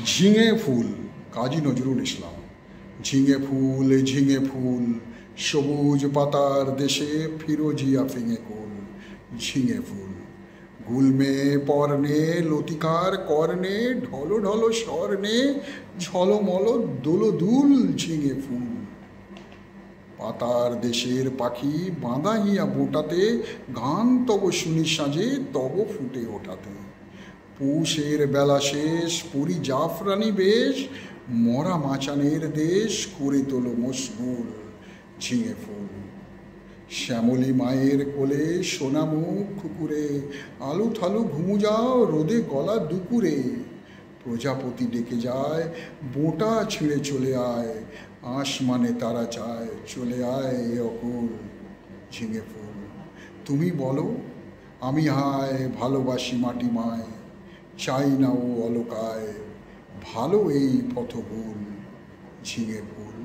ঝিঙে ফুল, কাজী নজরুল ইসলাম। ঝিঙে ফুল, সবুজ পাতার দেশে ফিরোজিয়া ফিঙে কুল। ঝিঙে ফুল, গুলমে পর্ণে লতিকার কর্ণে ঢলো ঢলো স্বর্ণে ঝলমল দোলদুল। ঝিঙে ফুল, পাতার দেশের পাখি বাঁধাইয়া বোটাতে গান তব শুনি সাজে তব ফুটে ওঠাতে। পৌষের বেলা শেষ পুরী জাফরানি বেশ, মরা মাচানের দেশ করে তোলো মশগুল। ঝিঙে ফুল, শ্যামলী মায়ের কোলে সোনামুখ কুকুরে আলু থালু ঘুমু যাও রোদে গলা দুপুরে। প্রজাপতি ডেকে যায় বোঁটা ছিঁড়ে চলে আয়, আসমানে তারা চায় চলে আয় এ অকুল। ঝিঙে ফুল, তুমি বলো আমি হায় ভালোবাসি মাটি মায়, চাই না ও অলকায় ভালো এই পথভুল। ঝিঙে ফুল।